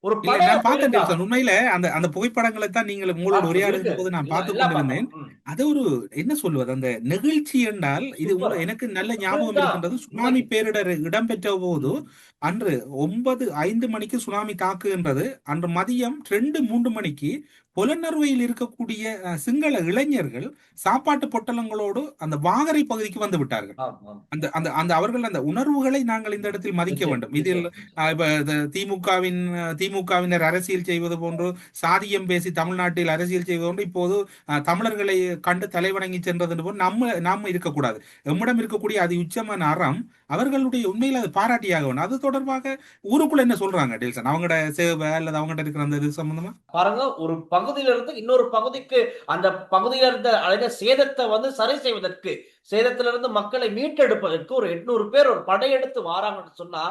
ஒரு இல்ல படைய நான் பார்த்தேன் போயிருக்காங்க. டெல்சன். உண்மையில அந்த அந்த புகைப்படங்களை தான் நீங்கள் உங்களோட இருக்கு. உரையாடுகின்ற போது நான் இல்ல பார்த்து எல்லாம் கொண்டிருந்தேன். பார்த்தோம். அது ஒரு என்ன சொல்வது, அந்த நெகிழ்ச்சி என்றால் இது சூப்பர். எனக்கு நல்ல ஞாபகம் அதுதான் இருக்கின்றது. சுனாமி உண்மைக்கு. பேரிடர் இடம்பெற்ற போது ம். அன்று 5 மணிக்கு சுனாமி தாக்குகின்றது. அன்று மதியம் 2, 3 மணிக்கு புலனறுவையில் இருக்கக்கூடிய சிங்கள இளைஞர்கள் சாப்பாட்டு பொட்டலங்களோடு அந்த வாகரை பகுதிக்கு வந்து விட்டார்கள். ஆம், ஆம். அந்த அந்த அந்த அவர்கள் அந்த உணர்வுகளை நாங்கள் இந்த இடத்தில் மதிக்க நிச்சயம், வேண்டும். இதில் நிச்சயம், நிச்சயம். இப்ப திமுகவினர் அரசியல் செய்வது போன்று, சாதியம் பேசி தமிழ்நாட்டில் அரசியல் செய்வது போன்று இப்போது தமிழர்களை கண்டு தலைவணங்கி சென்றது போன்று நாம இருக்கக்கூடாது. நம்மிடம் இருக்கக்கூடிய அது உச்சமான அறம் அவர்களுடைய உண்மையில் அது பாராட்டியாக வேண்டும். அது தொடர்பாக ஊருக்குள்ள என்ன சொல்றாங்க டெல்சன், அவங்களோட சேவை அல்லது அவங்ககிட்ட இருக்கிற அந்த இது சம்பந்தமா? பாருங்க, ஒரு பகுதியில இருந்து இன்னொரு பகுதிக்கு அந்த பகுதியில இருந்த அடைந்த சேதத்தை வந்து சரி செய்வதற்கு, சேதத்திலிருந்து மக்களை மீட்டெடுப்பதற்கு ஒரு 800 பேர் ஒரு படையெடுத்து வாராங்கன்னு சொன்னா,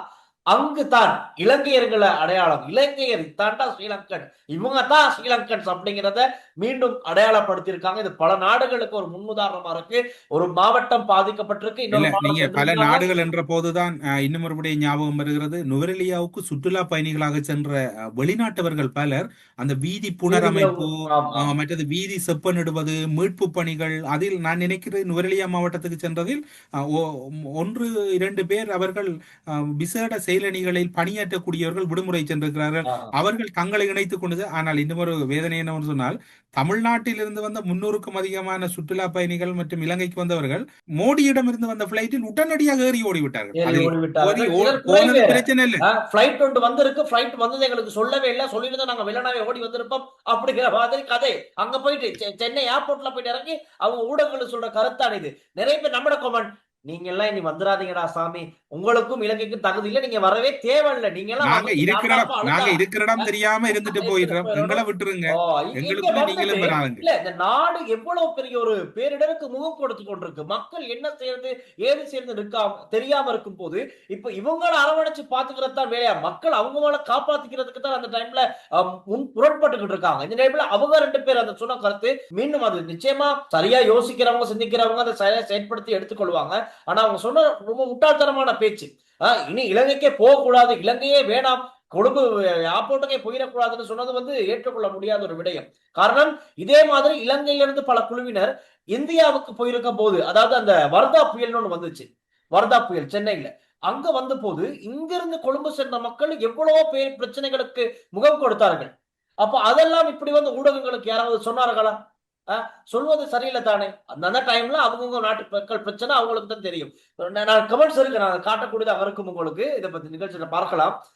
அங்கு தான் இலங்கையர்களை அடையாளம், இலங்கையர் இதான்டா ஸ்ரீலங்கன், இவங்க தான் ஸ்ரீலங்கன்ஸ் அப்படிங்கிறத மீண்டும் அடையாளப்படுத்தியிருக்காங்க. இது பல நாடுகளுக்கு ஒரு முன்னுதாரணமா இருக்கு. ஒரு மாவட்டம் பாதிக்கப்பட்டிருக்கு, இல்ல இன்னொரு நீங்க மாவட்டத்துல பல திரும்புறாங்க. நாடுகள் என்ற போதுதான் இன்னும் ஒருபடிய ஞாபகம் வருகிறது. நுவரெலியாவுக்கு சுற்றுலா பயணிகளாக சென்ற வெளிநாட்டவர்கள் பலர் அந்த வீதி வீதிகள். புனரமைப்பு, ஆமா. மற்றது வீதி செப்பனிடுவது, மீட்பு பணிகள், அதில் நான் நினைக்கிறேன் நுவரெலியா மாவட்டத்துக்கு சென்றதில் 1, 2 பேர் அவர்கள் விசேட செயலணிகளில் பணியாற்றக்கூடியவர்கள் விடுமுறை சென்றிருக்கிறார்கள். ஆஹா. அவர்கள் தங்களை இணைத்துக் கொண்டது. ஆனால் இன்னும் ஒரு வேதனை என்னவென்று சொன்னால், தமிழ்நாட்டில் இருந்து வந்த 300க்கும் அதிகமான சுற்றுலா பயணிகள் மற்றும் இலங்கைக்கு வந்தவர்கள் மோடியிடம் இருந்து வந்த பிளைட்டில் உடனடியாக ஏறி ஓடிவிட்டார்கள். ஏறி அதில் ஓடிவிட்டார்கள். இதற்கு குறை போனது வேற. பிரச்சனை இல்லை. ஃபிளைட் ஒன்று வந்திருக்கு. ஃபிளைட் வந்தது எங்களுக்கு சொல்லவே இல்ல. சொல்லியிருந்தா நாங்க வெள்ளனாவே ஓடி வந்திருப்போம். அப்படிங்கிற மாதிரி கதை. அங்க போயிட்டு சென்னை ஏர்போர்ட்ல போயிட்டு இறங்கி அவங்க ஊடகங்கள் சொல்ற கருத்தான இது. நிறைய பேர் நம்மட கமெண்ட், நீங்க எல்லாம் இனி வந்துராதீங்கடா சாமி. உங்களுக்கும் இலங்கைக்கும் தகுதி இல்ல. நீங்க வரவே தேவையில்ல. நீங்க எல்லாம் வந்து யாருடாப்பா அழுதா? நாங்க இருக்கிற இடம் தெரியாம இருந்துட்டு எடுத்துட்டு போயிடுறோம். எங்களை போயிடணும். விட்டுருங்க. ஓ, இங்க எங்களுக்குள்ள வந்துட்டு நீங்களும் வராதுங்க. இல்ல, இந்த நாடு எவ்வளவு பெரிய ஒரு பேரிடருக்கு முகம் கொடுத்து கொண்டிருக்கு. மக்கள் என்ன செய்யறது, ஏது செய்யறது தெரியாம இருக்கும் போது, இப்ப இவங்கள அரவணைச்சு பாத்துக்கிறது தான் வேலையா? மக்கள் அவங்க மேல காப்பாத்திக்கிறதுக்கு தான் அந்த டைம்ல முரண்பட்டுக்கிட்டு இருக்காங்க. இந்த டைம்ல அவங்க 2 பேர் அந்த சொன்ன கருத்து மீண்டும் அது நிச்சயமா சரியா யோசிக்கிறவங்க, சிந்திக்கிறவங்க அதை சரியா செயற்படுத்தி எடுத்துக்கொள்வாங்க. ஆனா அவங்க சொன்ன ரொம்ப முட்டாள்தனமான பேச்சு. இனி இலங்கைக்கே போகக்கூடாது, இலங்கையே வேணாம், கொழும்பு ஏர்போர்ட்டுக்கே போயிடக்கூடாதுன்னு சொன்னது வந்து ஏற்றுக்கொள்ள முடியாத ஒரு விடயம். காரணம், இதே மாதிரி இலங்கையிலிருந்து பல குழுவினர் இந்தியாவுக்கு போயிருக்க போது, அதாவது அந்த வர்தா புயல்னு ஒண்ணு வந்துச்சு. வர்தா புயல் சென்னையில. அங்க வந்த போது இங்கிருந்து கொழும்பு சென்ற மக்கள் எவ்வளவோ பேர் பிரச்சனைகளுக்கு முகம் கொடுத்தார்கள். அப்ப அதெல்லாம் இப்படி வந்து ஊடகங்களுக்கு யாராவது சொன்னார்களா? சொல்வது சரியில்ல தானே. அந்த டைம்ல அவங்கவங்க நாட்டு மக்கள் பிரச்சனை அவங்களுக்கு தான் தெரியும். நான் கமெண்ட்ஸ் இருக்கு, நான் காட்டக்கூடியதாக இருக்கும் உங்களுக்கு. இதை பத்தி நிகழ்ச்சியில பார்க்கலாம்.